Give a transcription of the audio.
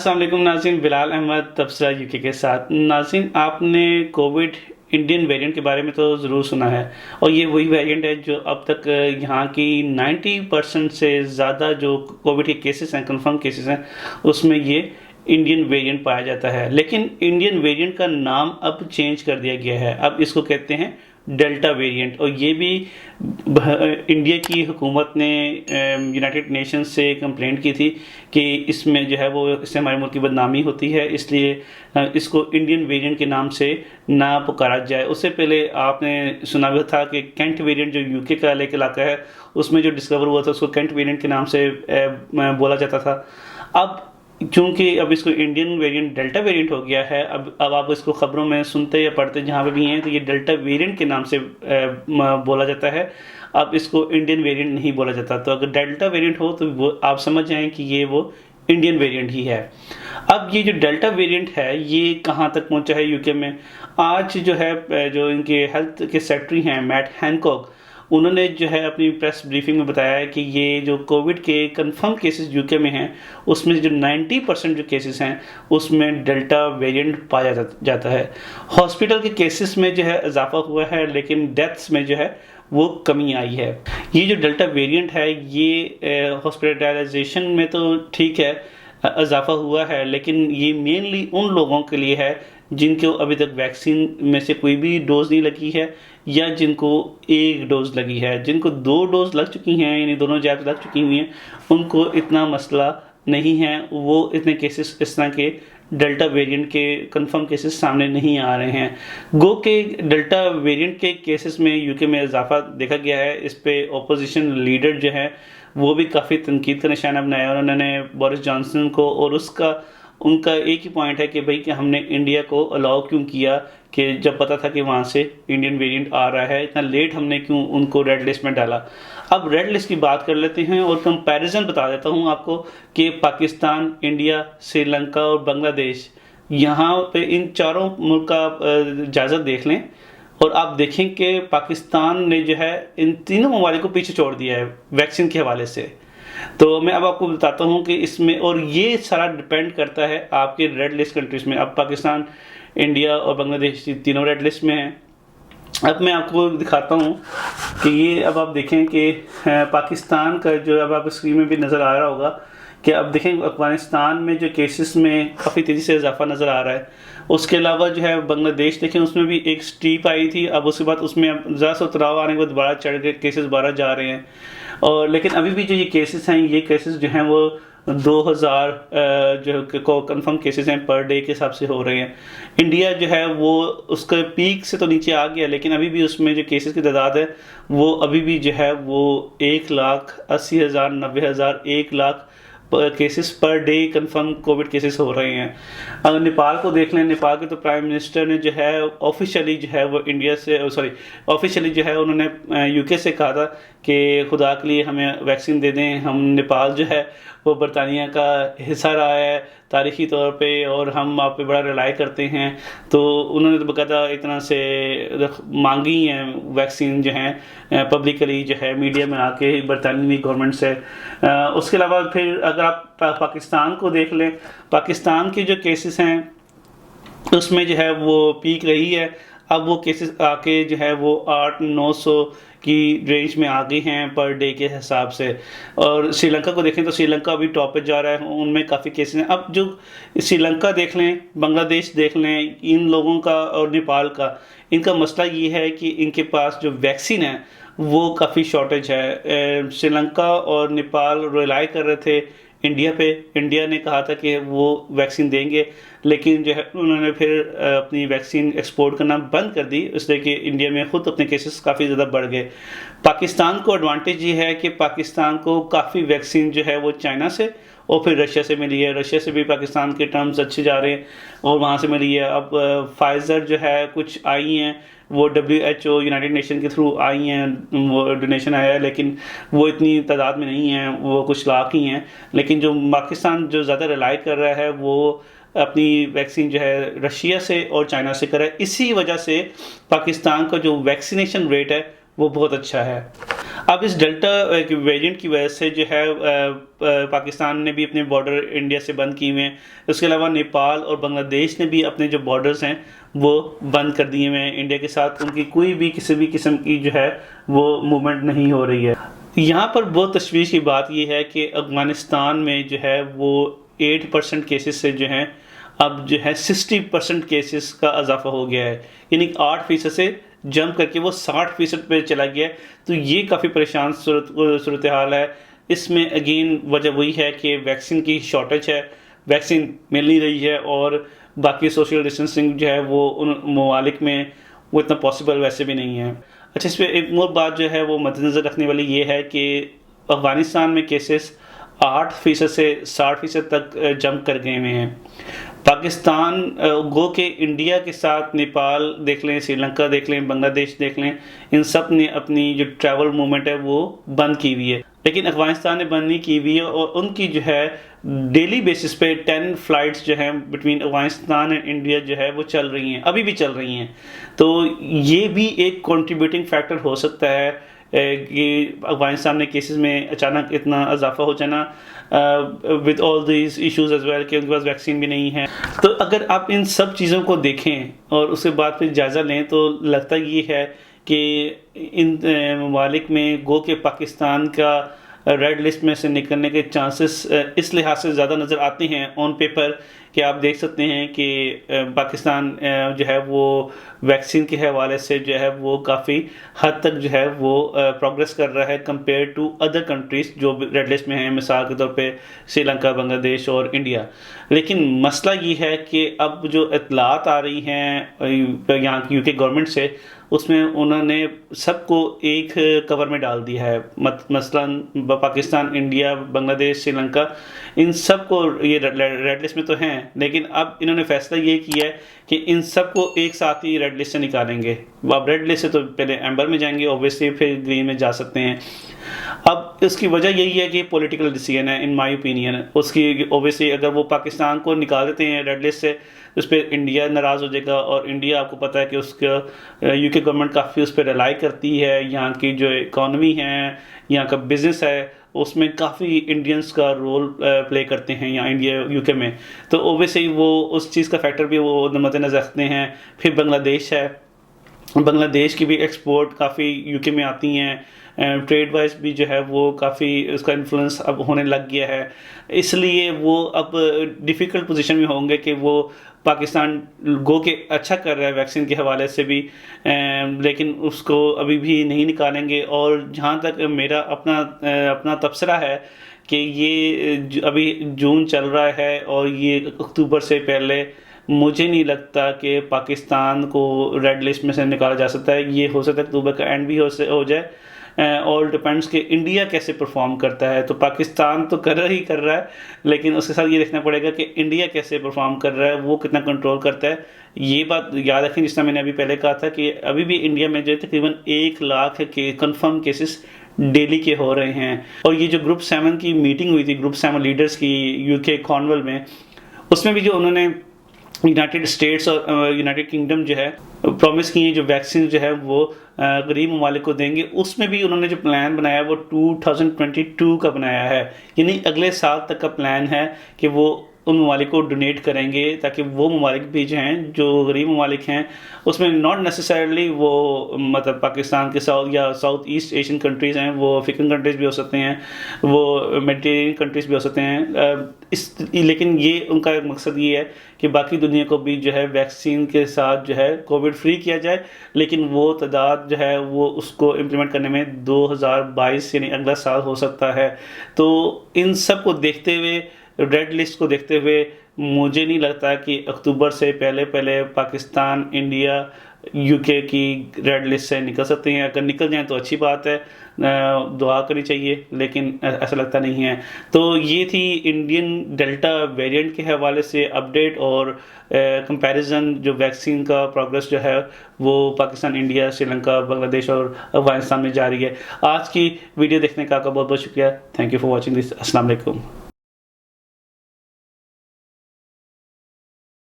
السلام علیکم ناظرین، بلال احمد تبصرہ یو کے ساتھ۔ ناظرین، آپ نے کووڈ انڈین ویریئنٹ کے بارے میں تو ضرور سنا ہے، اور یہ وہی ویریئنٹ ہے جو اب تک یہاں کی 90% سے زیادہ جو کووڈ کے کیسز ہیں، کنفرم کیسز ہیں، اس میں یہ انڈین ویریئنٹ پایا جاتا ہے۔ لیکن انڈین ویریئنٹ کا نام اب چینج کر دیا گیا ہے، اب اس کو کہتے ہیں ڈیلٹا ویریئنٹ، اور یہ بھی انڈیا کی حکومت نے یونائٹڈ نیشنز سے کمپلینٹ کی تھی کہ اس میں جو ہے وہ اس سے ہمارے ملک کی بدنامی ہوتی ہے، اس لیے اس کو انڈین ویریئنٹ کے نام سے نہ پکارا جائے۔ اس سے پہلے آپ نے سنا بھی تھا کہ کینٹ ویریئنٹ جو یو کے کا ایک علاقہ ہے، اس میں جو ڈسکور ہوا تھا اس کو کینٹ ویریئنٹ کے نام سے بولا جاتا تھا۔ اب چونکہ اب اس کو انڈین ویریئنٹ ڈیلٹا ویریئنٹ ہو گیا ہے، اب آپ اس کو خبروں میں سنتے یا پڑھتے جہاں پہ بھی ہیں تو یہ ڈیلٹا ویریئنٹ کے نام سے بولا جاتا ہے، اب اس کو انڈین ویریئنٹ نہیں بولا جاتا۔ تو اگر ڈیلٹا ویریئنٹ ہو تو وہ آپ سمجھ جائیں کہ یہ وہ انڈین ویریئنٹ ہی ہے۔ اب یہ جو ڈیلٹا ویریئنٹ ہے یہ کہاں تک پہنچا ہے یو کے میں؟ آج جو ہے جو ان کے ہیلتھ کے سیکٹری ہیں میٹ ہینکوک، انہوں نے جو ہے اپنی پریس بریفنگ میں بتایا ہے کہ یہ جو کووڈ کے کنفرم کیسز یو کے میں ہیں اس میں جو 90% جو کیسز ہیں اس میں ڈیلٹا ویریئنٹ پایا جاتا ہے۔ ہاسپٹل کے کیسز میں جو ہے اضافہ ہوا ہے، لیکن ڈیتھس میں جو ہے وہ کمی آئی ہے۔ یہ جو ڈیلٹا ویریئنٹ ہے یہ ہاسپٹلائزیشن میں تو ٹھیک ہے اضافہ ہوا ہے، لیکن یہ مینلی ان لوگوں کے لیے ہے جن کو ابھی تک ویکسین میں سے کوئی بھی ڈوز نہیں لگی ہے، یا جن کو ایک ڈوز لگی ہے۔ جن کو 2 ڈوز لگ چکی ہیں، یعنی دونوں جابس لگ چکی ہوئی ہیں، ان کو اتنا مسئلہ نہیں ہے، وہ اتنے کیسز اس طرح کے ڈیلٹا ویریئنٹ کے کنفرم کیسز سامنے نہیں آ رہے ہیں۔ گو کہ ڈیلٹا ویریئنٹ کے کیسز میں یو کے میں اضافہ دیکھا گیا ہے، اس پہ اپوزیشن لیڈر جو ہے وہ بھی کافی تنقید کا نشانہ بنایا، اور انہوں نے بورس جانسن کو، اور ان کا ایک ہی پوائنٹ ہے کہ بھئی کہ ہم نے انڈیا کو الاؤ کیوں کیا، کہ جب پتا تھا کہ وہاں سے انڈین ویریئنٹ آ رہا ہے، اتنا لیٹ ہم نے کیوں ان کو ریڈ لسٹ میں ڈالا۔ اب ریڈ لسٹ کی بات کر لیتے ہیں اور کمپیریزن بتا دیتا ہوں آپ کو کہ پاکستان، انڈیا، سری لنکا اور بنگلہ دیش، یہاں پہ ان چاروں ملک کا جائزہ دیکھ لیں، اور آپ دیکھیں کہ پاکستان نے جو ہے ان تینوں ممالک کو پیچھے چھوڑ دیا ہے ویکسین کے حوالے سے۔ تو میں اب آپ کو بتاتا ہوں کہ اس میں، اور یہ سارا ڈپینڈ کرتا ہے آپ کے ریڈ لسٹ کنٹریز میں۔ اب پاکستان، انڈیا اور بنگلہ دیش تینوں ریڈ لسٹ میں ہیں۔ اب میں آپ کو دکھاتا ہوں کہ یہ، اب آپ دیکھیں کہ پاکستان کا جو اب آپ اسکرین میں بھی نظر آ رہا ہوگا کہ اب دیکھیں افغانستان میں جو کیسز میں کافی تیزی سے اضافہ نظر آ رہا ہے۔ اس کے علاوہ جو ہے بنگلہ دیش دیکھیں، اس میں بھی ایک سٹیپ آئی تھی، اب اس کے بعد اس میں ذرا سا اتراؤ آنے کے بعد دوبارہ چڑھ کے کیسز 12 جا رہے ہیں، اور لیکن ابھی بھی جو یہ کیسز ہیں، یہ کیسز جو ہیں وہ 2000 جو کنفرم کیسز ہیں پر ڈے کے حساب سے ہو رہے ہیں۔ انڈیا جو ہے وہ اس کے پیک سے تو نیچے آ گیا، لیکن ابھی بھی اس میں جو کیسز کی تعداد ہے وہ ابھی بھی جو ہے وہ 1,80,000 90,000 1 lakh cases per day confirm Covid cases ہو رہے ہیں۔ اگر نیپال کو دیکھ لیں، نیپال کے تو پرائم منسٹر نے جو ہے آفیشیلی جو ہے وہ آفیشیلی جو ہے انہوں نے یو کے سے کہا تھا کہ خدا کے لیے ہمیں ویکسین دے دیں، ہم نیپال جو ہے وہ برطانیہ کا حصہ رہا ہے تاریخی طور پہ، اور ہم آپ پہ بڑا ریلائی کرتے ہیں، تو انہوں نے تو باقاعدہ اتنا سے مانگی ہیں ویکسین جو ہیں پبلکلی جو ہے میڈیا میں آ کے برطانوی گورنمنٹ سے۔ اس کے علاوہ پھر اگر آپ پاکستان کو دیکھ لیں، پاکستان کے جو کیسز ہیں اس میں جو ہے وہ پیک رہی ہے، اب وہ کیسز آ کے جو ہے وہ 800-900 کی رینج میں آ گئی ہیں پر ڈے کے حساب سے۔ اور سری لنکا کو دیکھیں تو سری لنکا بھی ٹاپ پہ جا رہا ہے، ان میں کافی کیسز ہیں۔ اب جو سری لنکا دیکھ لیں، بنگلہ دیش دیکھ لیں، ان لوگوں کا اور نیپال کا، ان کا مسئلہ یہ ہے کہ ان کے پاس جو ویکسین ہے وہ کافی شارٹیج ہے۔ سری لنکا اور نیپال ریلائی کر رہے تھے انڈیا پہ، انڈیا نے کہا تھا کہ وہ ویکسین دیں گے، لیکن جو ہے انہوں نے پھر اپنی ویکسین ایکسپورٹ کرنا بند کر دی، اس لیے کہ انڈیا میں خود اپنے کیسز کافی زیادہ بڑھ گئے۔ پاکستان کو ایڈوانٹیج یہ ہے کہ پاکستان کو کافی ویکسین جو ہے وہ چائنا سے اور پھر رشیا سے ملی ہے، رشیا سے بھی پاکستان کے ٹرمز اچھے جا رہے ہیں اور وہاں سے ملی ہے۔ اب فائزر جو ہے کچھ آئی ہیں، وہ WHO یونائٹڈ نیشن کے تھرو آئی ہیں، وہ ڈونیشن آیا ہے، لیکن وہ اتنی تعداد میں نہیں ہیں، وہ کچھ لاکھ ہی ہیں۔ لیکن جو پاکستان جو زیادہ ریلائی کر رہا ہے وہ اپنی ویکسین جو ہے رشیا سے اور چائنا سے کر رہا ہے، اسی وجہ سے پاکستان کا جو ویکسینیشن ریٹ ہے وہ بہت اچھا ہے۔ اب اس ڈیلٹا ویریئنٹ کی وجہ سے جو ہے پاکستان نے بھی اپنے بارڈر انڈیا سے بند کیے ہوئے ہیں، اس کے علاوہ نیپال اور بنگلہ دیش نے بھی اپنے جو بارڈرز ہیں وہ بند کر دیے ہوئے ہیں انڈیا کے ساتھ، ان کی کوئی بھی کسی بھی قسم کی جو ہے وہ موومنٹ نہیں ہو رہی ہے۔ یہاں پر بہت تشویش کی بات یہ ہے کہ افغانستان میں جو ہے وہ 8% کیسز سے جو ہیں اب جو ہے 60% کیسز کا اضافہ ہو گیا ہے، یعنی 8% سے جمپ کر کے وہ 60% پہ چلا گیا ہے۔ تو یہ کافی پریشان صورتحال ہے۔ اس میں اگین وجہ وہی ہے کہ ویکسین کی شارٹیج ہے، ویکسین مل نہیں رہی ہے، اور باقی سوشل ڈسٹینسنگ جو ہے وہ ان ممالک میں وہ اتنا پاسبل ویسے بھی نہیں ہے۔ اچھا، اس پہ ایک اور بات جو ہے وہ مد نظر رکھنے والی یہ ہے کہ افغانستان میں کیسز 8% سے 60% تک جمپ کر گئے ہوئے ہیں۔ پاکستان گو کہ انڈیا کے ساتھ نیپال دیکھ لیں، سری لنکا دیکھ لیں، بنگلہ دیش دیکھ لیں، ان سب نے اپنی جو ٹریول موومنٹ ہے وہ بند کی ہوئی ہے، لیکن افغانستان نے بند نہیں کی ہوئی ہے، اور ان کی جو ہے ڈیلی بیسس پہ 10 فلائٹس جو ہیں بٹوین افغانستان اینڈ انڈیا جو ہے وہ چل رہی ہیں، ابھی بھی چل رہی ہیں۔ تو یہ بھی ایک کنٹریبیوٹنگ فیکٹر ہو سکتا ہے کہ افغانستان میں کیسز میں اچانک اتنا اضافہ ہو جانا with all these issues as well, کہ ان کے پاس ویکسین بھی نہیں ہے۔ تو اگر آپ ان سب چیزوں کو دیکھیں اور اس کے بعد پھر جائزہ لیں تو لگتا یہ ہے کہ ان ممالک میں گو کہ پاکستان کا ریڈ لسٹ میں سے نکلنے کے چانسز اس لحاظ سے زیادہ نظر آتے ہیں آن پیپر، کہ آپ دیکھ سکتے ہیں کہ پاکستان جو ہے وہ ویکسین کے حوالے سے جو ہے وہ کافی حد تک جو ہے وہ پروگریس کر رہا ہے کمپیئر ٹو ادر کنٹریز جو ریڈ لسٹ میں ہیں، مثال کے طور پہ سری لنکا، بنگلہ دیش اور انڈیا۔ لیکن مسئلہ یہ ہے کہ اب جو اطلاعات آ رہی ہیں یہاں کی UK گورنمنٹ سے، اس میں انہوں نے سب کو ایک کور میں ڈال دیا ہے، مثلاً پاکستان، انڈیا، بنگلہ دیش، سری لنکا، ان سب کو یہ ریڈ لسٹ میں تو ہیں، لیکن اب انہوں نے فیصلہ یہ کیا ہے کہ ان سب کو ایک ساتھ ہی ریڈ لسٹ سے نکالیں گے۔ اب ریڈ لسٹ سے تو پہلے ایمبر میں جائیں گے، اوبویسلی پھر گرین میں جا سکتے ہیں۔ اب اس کی وجہ یہی ہے کہ پولیٹیکل ڈیسیژن ہے ان مائی اوپینین، اس کی اوبویسلی اگر وہ پاکستان کو نکال دیتے ہیں ریڈ لسٹ سے، اس پہ انڈیا ناراض ہو جائے گا، اور انڈیا آپ کو پتہ ہے کہ اس کا UK گورنمنٹ کافی اس پہ ریلائی کرتی ہے، یہاں کی جو اکانومی ہے، یہاں کا بزنس ہے، اس میں کافی انڈینس کا رول پلے کرتے ہیں یہاں انڈیا UK میں، تو اوبویسلی وہ اس چیز کا فیکٹر بھی وہ مد نظر رکھتے ہیں۔ پھر بنگلہ دیش ہے، بنگلہ دیش کی بھی ایکسپورٹ کافی UK میں آتی ہیں، ٹریڈ وائز بھی جو ہے وہ کافی اس کا انفلوئنس اب ہونے لگ گیا ہے، اس لیے وہ اب ڈیفیکلٹ پوزیشن میں ہوں گے کہ وہ پاکستان گو کہ اچھا کر رہا ہے ویکسین کے حوالے سے بھی، لیکن اس کو ابھی بھی نہیں نکالیں گے۔ اور جہاں تک میرا اپنا تبصرہ ہے کہ یہ ابھی جون چل رہا ہے اور یہ اکتوبر سے پہلے مجھے نہیں لگتا کہ پاکستان کو ریڈ لسٹ میں سے نکالا جا سکتا ہے۔ یہ ہو سکتا ہے اکتوبر کا اینڈ بھی ہو جائے، اور ڈپینڈس کہ انڈیا کیسے پرفارم کرتا ہے۔ تو پاکستان تو کر رہا ہے، لیکن اس کے ساتھ یہ دیکھنا پڑے گا کہ انڈیا کیسے پرفارم کر رہا ہے، وہ کتنا کنٹرول کرتا ہے۔ یہ بات یاد رکھیں، جس طرح میں نے ابھی پہلے کہا تھا کہ ابھی بھی انڈیا میں جو تقریباً 1 لاکھ کے کنفرم کیسز ڈیلی کے ہو رہے ہیں، اور یہ جو گروپ 7 کی میٹنگ ہوئی تھی، گروپ 7 لیڈرز کی UK کانول میں، اس میں بھی جو انہوں نے یونائٹڈ اسٹیٹس اور یونائٹڈ کنگڈم جو ہے پرومس کی ہیں جو ویکسین جو ہے وہ غریب ممالک کو دیں گے، اس میں بھی انہوں نے جو پلان بنایا ہے وہ 2022 کا بنایا ہے، یعنی اگلے سال تک کا پلان ہے کہ وہ ان ممالک کو ڈونیٹ کریں گے، تاکہ وہ ممالک بھی جو ہیں جو غریب ممالک ہیں، اس میں ناٹ نیسسرلی وہ مطلب پاکستان کے ساؤتھ ایسٹ ایشین کنٹریز ہیں، وہ افریقن کنٹریز بھی ہو سکتے ہیں، وہ میڈیٹرینین کنٹریز بھی ہو سکتے ہیں، لیکن یہ ان کا ایک مقصد یہ ہے کہ باقی دنیا کو بھی جو ہے ویکسین کے ساتھ جو ہے کووڈ فری کیا جائے، لیکن وہ تعداد جو ہے وہ اس کو امپلیمنٹ کرنے میں 2022 یعنی اگلا سال ہو سکتا ہے۔ تو ان سب کو دیکھتے ہوئے، ریڈ لسٹ کو دیکھتے ہوئے، مجھے نہیں لگتا کہ اکتوبر سے پہلے پاکستان، انڈیا، UK کی ریڈ لسٹ سے نکل سکتے ہیں۔ اگر نکل جائیں تو اچھی بات ہے، دعا کرنی چاہیے، لیکن ایسا لگتا نہیں ہے۔ تو یہ تھی انڈین ڈیلٹا ویریئنٹ کے حوالے سے اپڈیٹ اور کمپیریزن، جو ویکسین کا پروگرس جو ہے وہ پاکستان، انڈیا، سری لنکا، بنگلہ دیش اور افغانستان میں جاری ہے۔ آج کی ویڈیو دیکھنے کا آپ کا بہت بہت شکریہ۔ Thank you for watching this. السلام علیکم۔